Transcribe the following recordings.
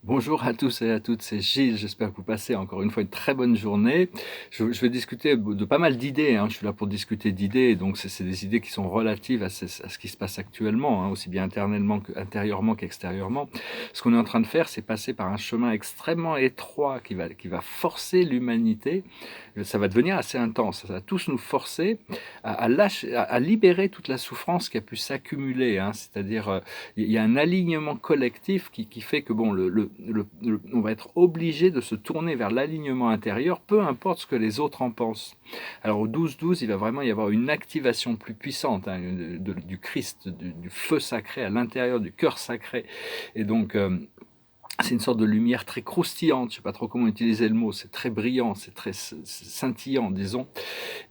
Bonjour à tous et à toutes, c'est Gilles. J'espère que vous passez encore une fois une très bonne journée. Je vais discuter de pas mal d'idées, hein. Je suis là pour discuter d'idées, donc c'est des idées qui sont relatives à ce qui se passe actuellement, hein, aussi bien intérieurement qu'extérieurement. Ce qu'on est en train de faire, c'est passer par un chemin extrêmement étroit qui va forcer l'humanité. Ça va devenir assez intense. Ça va tous nous forcer à libérer toute la souffrance qui a pu s'accumuler, hein. C'est-à-dire, il y a un alignement collectif qui fait que bon, on va être obligé de se tourner vers l'alignement intérieur, peu importe ce que les autres en pensent. Alors au 12-12, il va vraiment y avoir une activation plus puissante, hein, du Christ, du feu sacré à l'intérieur du cœur sacré. Et donc, c'est une sorte de lumière très croustillante, je ne sais pas trop comment utiliser le mot, c'est très brillant, c'est très scintillant, disons.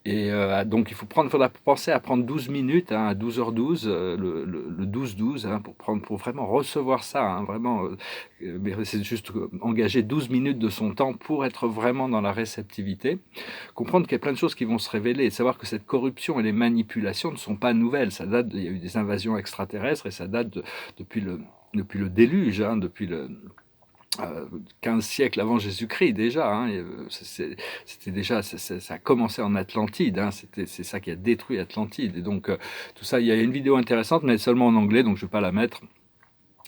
Et donc il faudra penser à prendre 12 minutes, hein, à 12h12, le 12-12, hein, pour vraiment recevoir ça, hein, vraiment. Mais c'est juste engager 12 minutes de son temps pour être vraiment dans la réceptivité. Comprendre qu'il y a plein de choses qui vont se révéler, et savoir que cette corruption et les manipulations ne sont pas nouvelles. Il y a eu des invasions extraterrestres et ça date depuis le déluge, hein, depuis le 15 siècles avant Jésus-Christ déjà, hein, c'était déjà, ça a commencé en Atlantide, hein, c'est ça qui a détruit Atlantide. Et donc tout ça, il y a une vidéo intéressante, mais seulement en anglais, donc je ne vais pas la mettre.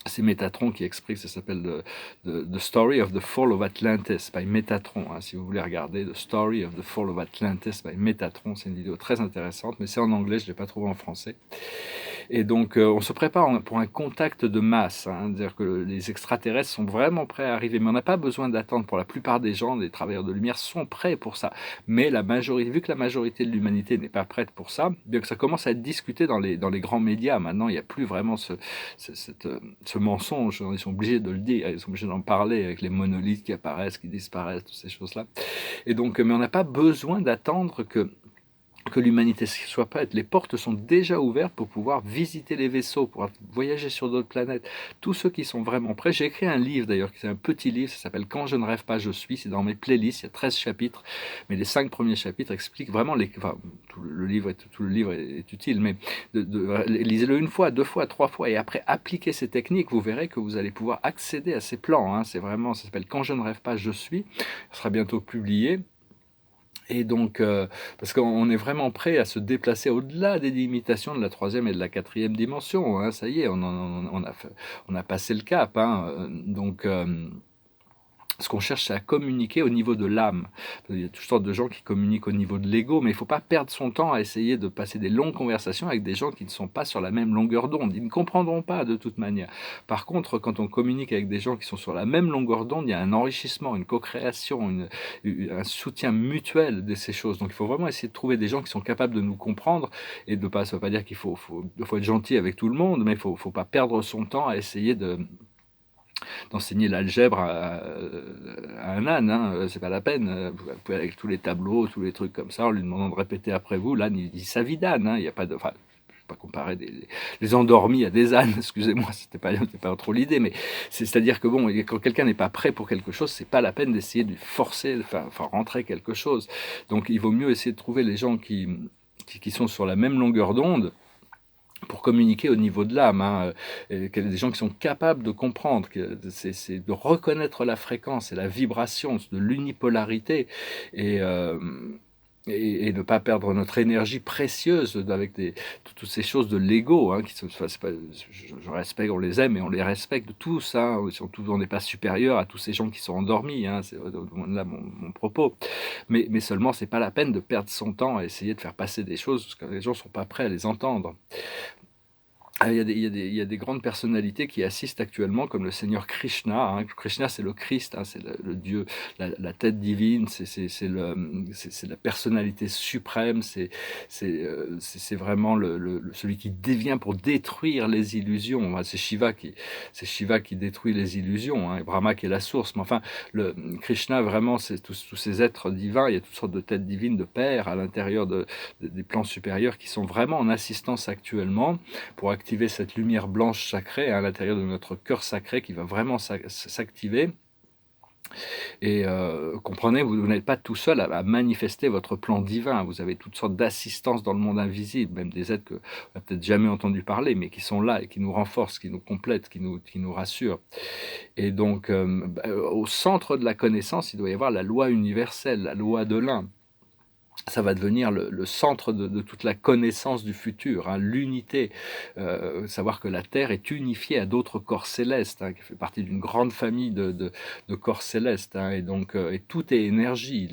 C'est Métatron qui explique, ça s'appelle The Story of the Fall of Atlantis by Métatron, hein, si vous voulez regarder The Story of the Fall of Atlantis by Métatron, c'est une vidéo très intéressante, mais c'est en anglais, je ne l'ai pas trouvé en français. Et donc, on se prépare pour un contact de masse, hein, c'est-à-dire que les extraterrestres sont vraiment prêts à arriver, mais on n'a pas besoin d'attendre. Pour la plupart des gens, les travailleurs de lumière sont prêts pour ça. Mais vu que la majorité de l'humanité n'est pas prête pour ça, bien que ça commence à être discuté dans les grands médias, maintenant, il n'y a plus vraiment ce mensonge. Ils sont obligés de le dire, ils sont obligés d'en parler avec les monolithes qui apparaissent, qui disparaissent, toutes ces choses-là. Et donc, mais on n'a pas besoin d'attendre que l'humanité soit prête. Les portes sont déjà ouvertes pour pouvoir visiter les vaisseaux, pour voyager sur d'autres planètes. Tous ceux qui sont vraiment prêts. J'ai écrit un livre d'ailleurs, c'est un petit livre, ça s'appelle Quand je ne rêve pas, je suis. C'est dans mes playlists, il y a 13 chapitres, mais les 5 premiers chapitres expliquent vraiment tout le livre est utile, mais lisez-le une fois, deux fois, trois fois, et après appliquez ces techniques, vous verrez que vous allez pouvoir accéder à ces plans, hein. C'est vraiment, ça s'appelle Quand je ne rêve pas, je suis. Ça sera bientôt publié. Et donc, parce qu'on est vraiment prêt à se déplacer au-delà des limitations de la troisième et de la quatrième dimension, hein, ça y est, on a passé le cap, hein, donc, ce qu'on cherche, c'est à communiquer au niveau de l'âme. Il y a toutes sortes de gens qui communiquent au niveau de l'ego, mais il ne faut pas perdre son temps à essayer de passer des longues conversations avec des gens qui ne sont pas sur la même longueur d'onde. Ils ne comprendront pas de toute manière. Par contre, quand on communique avec des gens qui sont sur la même longueur d'onde, il y a un enrichissement, une co-création, un soutien mutuel de ces choses. Donc il faut vraiment essayer de trouver des gens qui sont capables de nous comprendre, et ça ne veut pas dire qu'il faut être gentil avec tout le monde, mais il ne faut pas perdre son temps à essayer d'enseigner l'algèbre à un âne, hein, c'est pas la peine. Vous pouvez avec tous les tableaux, tous les trucs comme ça, en lui demandant de répéter après vous, l'âne il dit sa vie d'âne, hein, il n'y a pas de. Enfin, je ne vais pas comparer les endormis à des ânes, excusez-moi, c'était pas trop l'idée, mais c'est-à-dire que bon, quand quelqu'un n'est pas prêt pour quelque chose, c'est pas la peine d'essayer de forcer, de faire rentrer quelque chose. Donc il vaut mieux essayer de trouver les gens qui sont sur la même longueur d'onde, pour communiquer au niveau de l'âme, hein, qu'il y a des gens qui sont capables de comprendre, c'est de reconnaître la fréquence et la vibration de l'unipolarité, et, euh, et ne pas perdre notre énergie précieuse avec toutes ces choses de l'ego, hein, je respecte, on les aime et on les respecte tous, hein, on n'est pas supérieur à tous ces gens qui sont endormis, hein, c'est là mon propos. Mais seulement, c'est pas la peine de perdre son temps à essayer de faire passer des choses parce que les gens sont pas prêts à les entendre. Il y a des grandes personnalités qui assistent actuellement, comme le Seigneur Krishna, hein. Krishna, c'est le Christ, hein, c'est le Dieu, la tête divine, c'est la personnalité suprême, c'est vraiment celui qui devient pour détruire les illusions. Enfin, c'est Shiva qui détruit les illusions, hein, et Brahma qui est la source. Mais enfin, le Krishna, vraiment, c'est tous ces êtres divins. Il y a toutes sortes de têtes divines, de pères à l'intérieur des plans supérieurs qui sont vraiment en assistance actuellement pour activer cette lumière blanche sacrée à l'intérieur de notre cœur sacré qui va vraiment s'activer. Et comprenez, vous n'êtes pas tout seul à manifester votre plan divin. Vous avez toutes sortes d'assistances dans le monde invisible, même des êtres que vous n'avez peut-être jamais entendu parler, mais qui sont là et qui nous renforcent, qui nous complètent, qui nous rassurent. Et donc, au centre de la connaissance, il doit y avoir la loi universelle, la loi de l'un. Ça va devenir le centre de toute la connaissance du futur, hein, l'unité. Savoir que la Terre est unifiée à d'autres corps célestes, hein, qui fait partie d'une grande famille de corps célestes, hein, et donc et tout est énergie.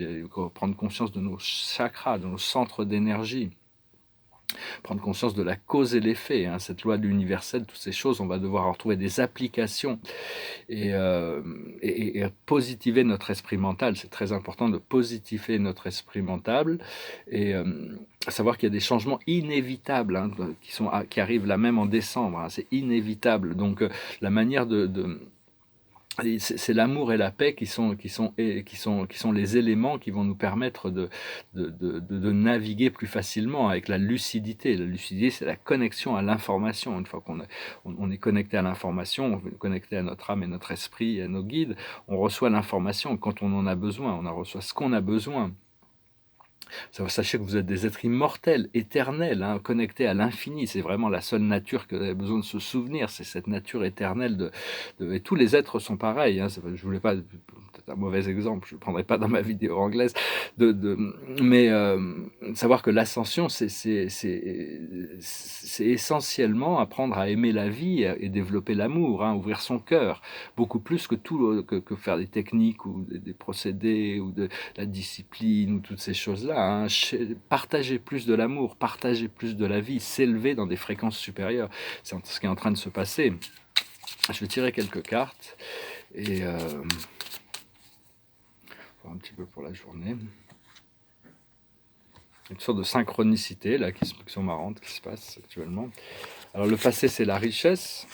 Prendre conscience de nos chakras, de nos centres d'énergie. Prendre conscience de la cause et l'effet, hein, cette loi de l'universel, toutes ces choses, on va devoir en trouver des applications et positiver notre esprit mental. C'est très important de positiver notre esprit mental et savoir qu'il y a des changements inévitables, hein, qui arrivent là même en décembre, hein, c'est inévitable. Donc la manière c'est l'amour et la paix qui sont les éléments qui vont nous permettre de naviguer plus facilement avec la lucidité. La lucidité, c'est la connexion à l'information. Une fois qu'on est connecté à l'information, on est connecté à notre âme et notre esprit, à nos guides, on reçoit l'information quand on en a besoin, on en reçoit ce qu'on a besoin. Sachez que vous êtes des êtres immortels, éternels, hein, connectés à l'infini. C'est vraiment la seule nature que vous avez besoin de se souvenir. C'est cette nature éternelle et tous les êtres sont pareils. Hein. Je voulais pas, peut-être un mauvais exemple, je ne le prendrai pas dans ma vidéo anglaise, mais savoir que l'ascension, c'est essentiellement apprendre à aimer la vie et développer l'amour, hein, ouvrir son cœur, beaucoup plus que faire des techniques ou des procédés ou de la discipline ou toutes ces choses-là. Hein. Partager plus de l'amour, partager plus de la vie, s'élever dans des fréquences supérieures. C'est ce qui est en train de se passer. Je vais tirer quelques cartes et voir un petit peu pour la journée. Une sorte de synchronicité là qui sont marrantes, qui se passent actuellement. Alors le passé, c'est la richesse.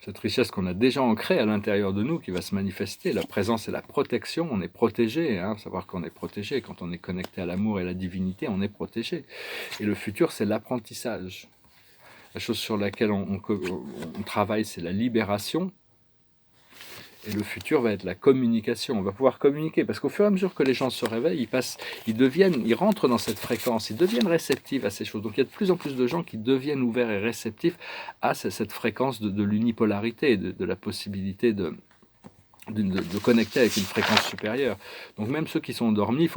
Cette richesse qu'on a déjà ancrée à l'intérieur de nous, qui va se manifester. La présence et la protection, on est protégé, hein, savoir qu'on est protégé. Quand on est connecté à l'amour et à la divinité, on est protégé. Et le futur, c'est l'apprentissage. La chose sur laquelle on travaille, c'est la libération. Et le futur va être la communication. On va pouvoir communiquer parce qu'au fur et à mesure que les gens se réveillent, ils rentrent dans cette fréquence, ils deviennent réceptifs à ces choses. Donc il y a de plus en plus de gens qui deviennent ouverts et réceptifs à cette fréquence de l'unipolarité, de la possibilité de connecter avec une fréquence supérieure. Donc même ceux qui sont endormis,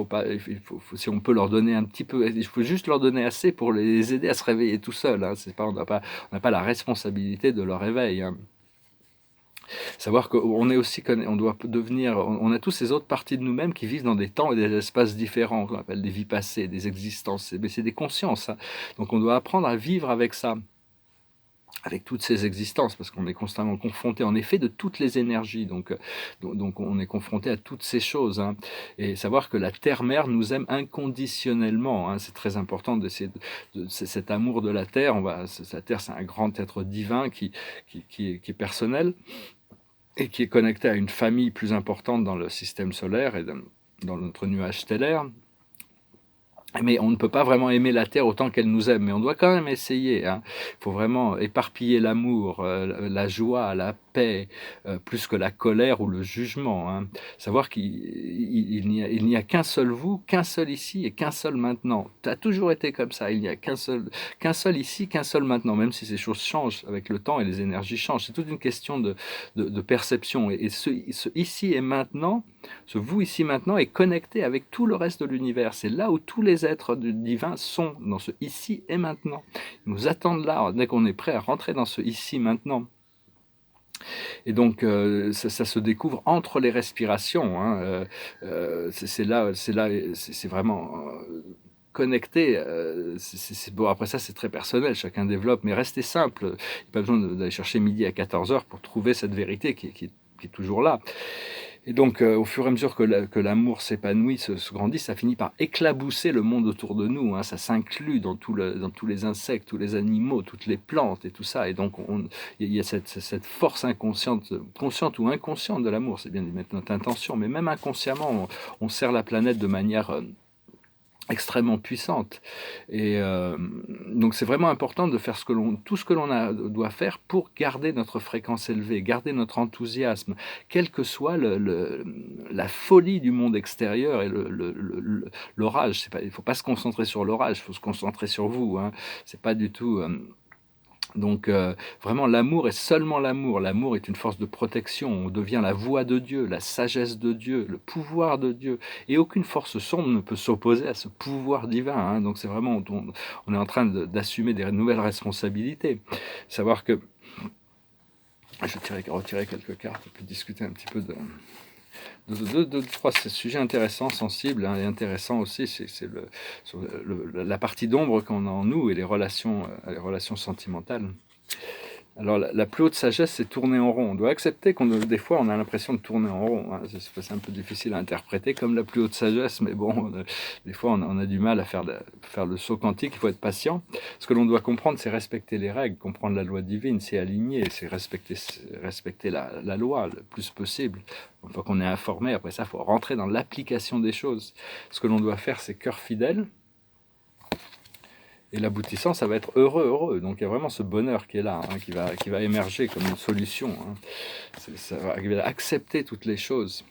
si on peut leur donner un petit peu, il faut juste leur donner assez pour les aider à se réveiller tout seuls. Hein. On n'a pas la responsabilité de leur réveil. Hein. Savoir qu'on est aussi, on doit devenir, on a tous ces autres parties de nous-mêmes qui vivent dans des temps et des espaces différents, qu'on appelle des vies passées, des existences, mais c'est des consciences. Hein. Donc on doit apprendre à vivre avec ça, avec toutes ces existences, parce qu'on est constamment confronté, en effet, de toutes les énergies. Donc on est confronté à toutes ces choses. Hein. Et savoir que la Terre-Mère nous aime inconditionnellement. Hein. C'est très important d'essayer cet amour de la Terre. La Terre, c'est un grand être divin qui est personnel et qui est connecté à une famille plus importante dans le système solaire et dans notre nuage stellaire. Mais on ne peut pas vraiment aimer la Terre autant qu'elle nous aime, mais on doit quand même essayer. Hein. Il faut vraiment éparpiller l'amour, la joie, la paix, plus que la colère ou le jugement. Hein. Savoir qu'il n'y a qu'un seul vous, qu'un seul ici et qu'un seul maintenant. Ça a toujours été comme ça. Il n'y a qu'un seul ici, qu'un seul maintenant, même si ces choses changent avec le temps et les énergies changent. C'est toute une question de perception. Et ce ici et maintenant, ce vous ici maintenant est connecté avec tout le reste de l'univers. C'est là où tous les êtres divins sont, dans ce ici et maintenant. Ils nous attendent là, dès qu'on est prêt à rentrer dans ce ici maintenant. Et donc, ça se découvre entre les respirations. Hein. C'est vraiment connecté. Bon, après ça, c'est très personnel, chacun développe, mais restez simple. Il n'y a pas besoin d'aller chercher midi à 14h pour trouver cette vérité qui est toujours là. Et donc, au fur et à mesure que l'amour s'épanouit, se grandit, ça finit par éclabousser le monde autour de nous. Hein. Ça s'inclut dans tous les insectes, tous les animaux, toutes les plantes et tout ça. Et donc, il y a cette force inconsciente, consciente ou inconsciente de l'amour. C'est bien d'y mettre notre intention, mais même inconsciemment, on sert la planète de manière extrêmement puissante. Et donc c'est vraiment important de faire tout ce que doit faire pour garder notre fréquence élevée, garder notre enthousiasme, quelle que soit la folie du monde extérieur et l'orage. Il ne faut pas se concentrer sur l'orage, il faut se concentrer sur vous, hein. C'est pas du tout... Donc vraiment l'amour est seulement l'amour. L'amour est une force de protection. On devient la voix de Dieu, la sagesse de Dieu, le pouvoir de Dieu. Et aucune force sombre ne peut s'opposer à ce pouvoir divin, hein. Donc c'est vraiment, on est en train d'assumer des nouvelles responsabilités. Savoir que... Je vais retirer quelques cartes et puis discuter un petit peu de trois sujets intéressants, sensibles, hein, et intéressants aussi. C'est la partie d'ombre qu'on a en nous et les relations sentimentales. Alors la plus haute sagesse, c'est tourner en rond. On doit accepter des fois on a l'impression de tourner en rond, hein. C'est un peu difficile à interpréter comme la plus haute sagesse, mais bon, des fois on a du mal à faire le saut quantique. Il faut être patient. Ce que l'on doit comprendre, c'est respecter les règles, comprendre la loi divine, c'est aligner, c'est respecter la loi le plus possible. Une fois qu'on est informé, après ça, il faut rentrer dans l'application des choses. Ce que l'on doit faire, c'est cœur fidèle. Et l'aboutissant, ça va être heureux. Donc il y a vraiment ce bonheur qui est là, hein, qui va émerger comme une solution, hein. Ça va accepter toutes les choses.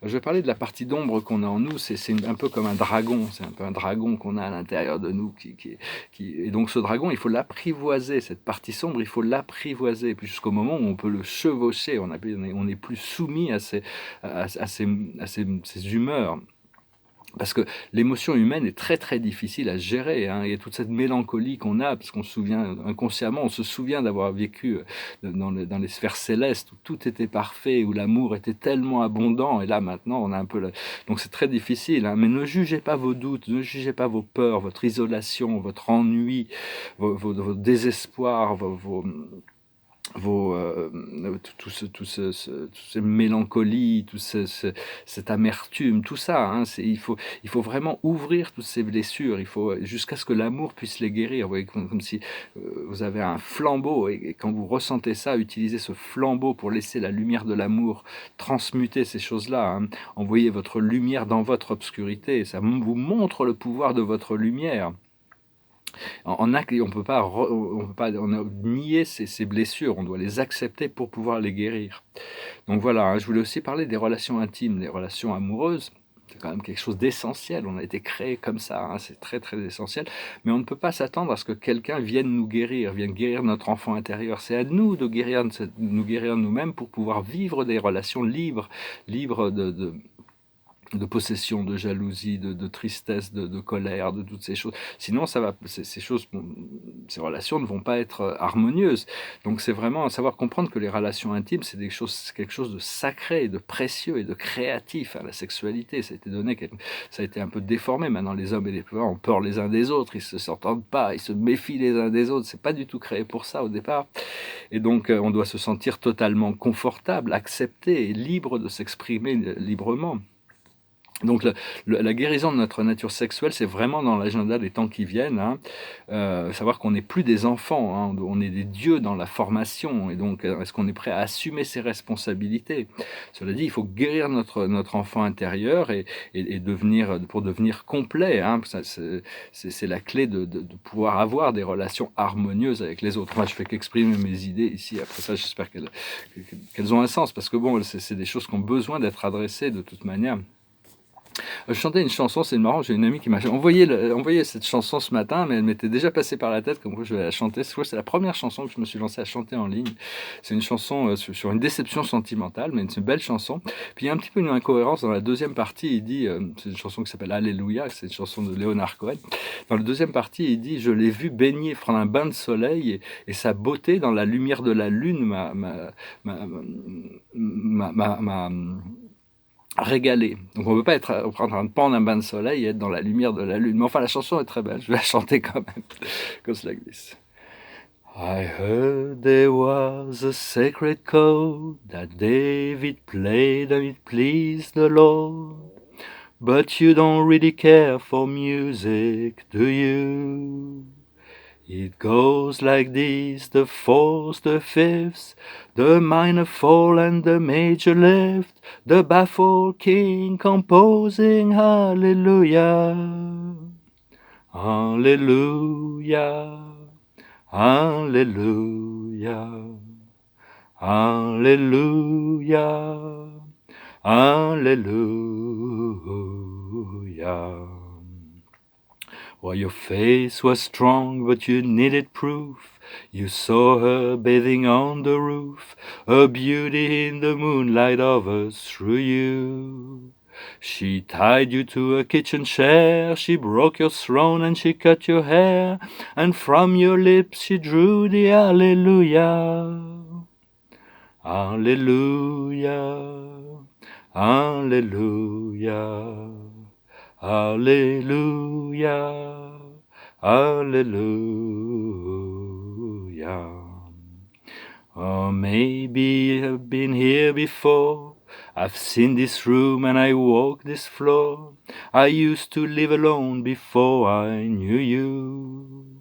Je vais parler de la partie d'ombre qu'on a en nous. C'est un peu comme un dragon. C'est un peu un dragon qu'on a à l'intérieur de nous. Et donc ce dragon, il faut l'apprivoiser. Cette partie sombre, il faut l'apprivoiser. Puis jusqu'au moment où on peut le chevaucher. On n'est plus soumis à ces humeurs. Parce que l'émotion humaine est très très difficile à gérer, hein. Il y a toute cette mélancolie qu'on a, parce qu'on se souvient inconsciemment, on se souvient d'avoir vécu dans les sphères célestes où tout était parfait, où l'amour était tellement abondant, et là maintenant on a un peu... Donc c'est très difficile, hein. Mais ne jugez pas vos doutes, ne jugez pas vos peurs, votre isolation, votre ennui, vos désespoirs, toutes ces mélancolies, cette amertume, tout ça, hein, il faut vraiment ouvrir toutes ces blessures, jusqu'à ce que l'amour puisse les guérir. Vous voyez, comme si vous avez un flambeau, et quand vous ressentez ça, utilisez ce flambeau pour laisser la lumière de l'amour transmuter ces choses-là, hein. Envoyez votre lumière dans votre obscurité, ça vous montre le pouvoir de votre lumière. On ne peut pas nier ces blessures, on doit les accepter pour pouvoir les guérir. Donc voilà, hein, je voulais aussi parler des relations intimes, des relations amoureuses. C'est quand même quelque chose d'essentiel, on a été créé comme ça, hein, c'est très très essentiel. Mais on ne peut pas s'attendre à ce que quelqu'un vienne nous guérir, vienne guérir notre enfant intérieur. C'est à nous de nous guérir nous-mêmes pour pouvoir vivre des relations libres de possession, de jalousie, de tristesse, de colère, de toutes ces choses. Sinon, ces relations ne vont pas être harmonieuses. Donc c'est vraiment savoir comprendre que les relations intimes, c'est quelque chose de sacré, de précieux et de créatif, hein. La sexualité, ça a été un peu déformé. Maintenant, les hommes et les femmes ont peur les uns des autres, ils se s'entendent pas, ils se méfient les uns des autres. C'est pas du tout créé pour ça au départ. Et donc, on doit se sentir totalement confortable, accepté et libre de s'exprimer librement. Donc la guérison de notre nature sexuelle, c'est vraiment dans l'agenda des temps qui viennent, hein. Savoir qu'on n'est plus des enfants, hein, on est des dieux dans la formation, et donc est-ce qu'on est prêt à assumer ses responsabilités? Cela dit, il faut guérir notre enfant intérieur et pour devenir complet, hein. C'est la clé de pouvoir avoir des relations harmonieuses avec les autres. Moi, je fais qu'exprimer mes idées ici. Après ça, j'espère qu'elles ont un sens, parce que bon, c'est des choses qui ont besoin d'être adressées de toute manière. Je chantais une chanson, c'est marrant, j'ai une amie qui m'a envoyé cette chanson ce matin, mais elle m'était déjà passée par la tête, comme quoi je vais la chanter. C'est la première chanson que je me suis lancé à chanter en ligne. C'est une chanson sur une déception sentimentale, mais c'est une belle chanson. Puis il y a un petit peu une incohérence dans la deuxième partie. Il dit, c'est une chanson qui s'appelle Alléluia, c'est une chanson de Leonard Cohen. Dans la deuxième partie, il dit: je l'ai vu baigner, prendre un bain de soleil, et sa beauté dans la lumière de la lune m'a régalé. Donc on ne peut pas être en train de prendre un bain de soleil et être dans la lumière de la lune. Mais enfin, la chanson est très belle, je vais la chanter quand même. Goes like this. I heard there was a sacred chord that David played and it pleased the Lord. But you don't really care for music, do you? It goes like this: the fourth, the fifth, the minor fall and the major lift, the baffled king composing hallelujah. Hallelujah, Hallelujah, Hallelujah, Hallelujah. Well, your face was strong, but you needed proof. You saw her bathing on the roof, her beauty in the moonlight hovers through you. She tied you to a kitchen chair, she broke your throne and she cut your hair, and from your lips she drew the Hallelujah. Hallelujah, Hallelujah, Hallelujah, Hallelujah. Or maybe you've been here before. I've seen this room and I walk this floor. I used to live alone before I knew you.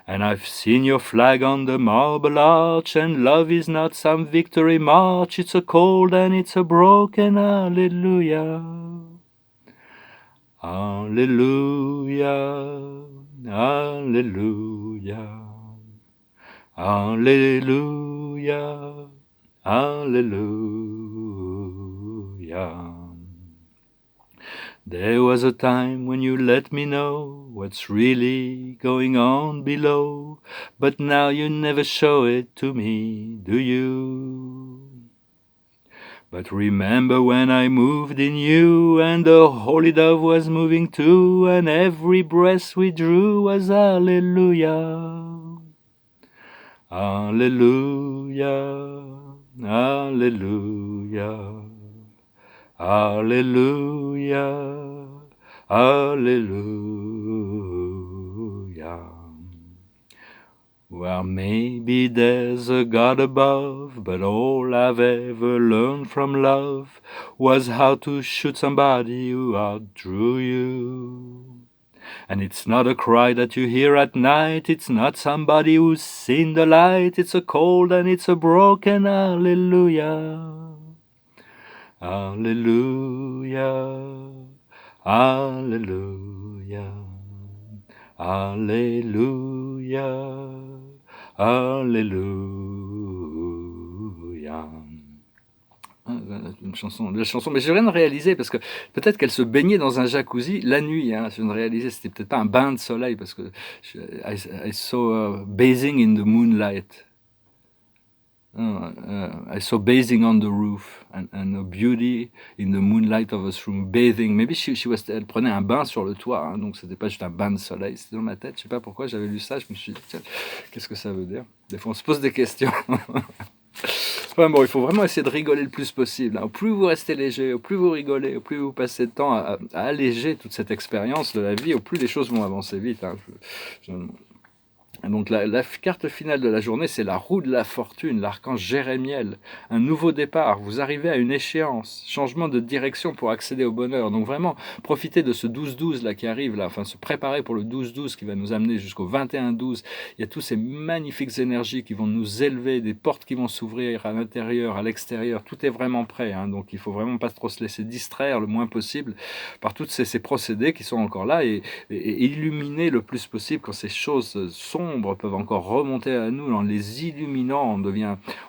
And I've seen your flag on the marble arch, and love is not some victory march, it's a cold and it's a broken hallelujah. Hallelujah, hallelujah, hallelujah, hallelujah. There was a time when you let me know what's really going on below, but now you never show it to me, do you? But remember when I moved in you, and the holy dove was moving too, and every breath we drew was hallelujah. Hallelujah, hallelujah, hallelujah, hallelujah. Well, maybe there's a God above, but all I've ever learned from love was how to shoot somebody who outdrew you. And it's not a cry that you hear at night, it's not somebody who's seen the light, it's a cold and it's a broken hallelujah. Hallelujah, hallelujah, hallelujah, hallelujah. Une chanson, mais je viens de réaliser, parce que peut-être qu'elle se baignait dans un jacuzzi la nuit, hein, je viens de réaliser, c'était peut-être pas un bain de soleil, parce que I saw bathing in the moonlight. I saw bathing on the roof, and a beauty in the moonlight of a room, bathing. Maybe elle prenait un bain sur le toit, hein, donc c'était pas juste un bain de soleil, c'était dans ma tête. Je sais pas pourquoi j'avais lu ça, je me suis dit, tiens, qu'est-ce que ça veut dire? Des fois on se pose des questions. Enfin bon, il faut vraiment essayer de rigoler le plus possible, hein. Au plus vous restez léger, au plus vous rigolez, au plus vous passez de temps à alléger toute cette expérience de la vie, au plus les choses vont avancer vite, hein. Donc la carte finale de la journée, c'est la roue de la fortune, l'archange Jérémiel, un nouveau départ, vous arrivez à une échéance, changement de direction pour accéder au bonheur. Donc vraiment, profitez de ce 12-12 là qui arrive, là, enfin se préparer pour le 12-12 qui va nous amener jusqu'au 21-12. Il y a tous ces magnifiques énergies qui vont nous élever, des portes qui vont s'ouvrir à l'intérieur, à l'extérieur, tout est vraiment prêt, hein. Donc il faut vraiment pas trop se laisser distraire le moins possible par tous ces procédés qui sont encore là, et illuminer le plus possible quand ces choses sombres peuvent encore remonter à nous. En les illuminant,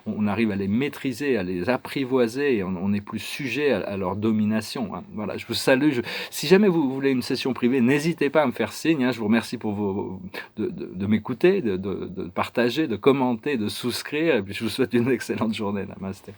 on arrive à les maîtriser, à les apprivoiser, et on n'est plus sujet à leur domination, hein. Voilà, je vous salue. Si jamais vous voulez une session privée, n'hésitez pas à me faire signe, hein. Je vous remercie pour de m'écouter, de partager, de commenter, de souscrire, et puis je vous souhaite une excellente journée. Namasté.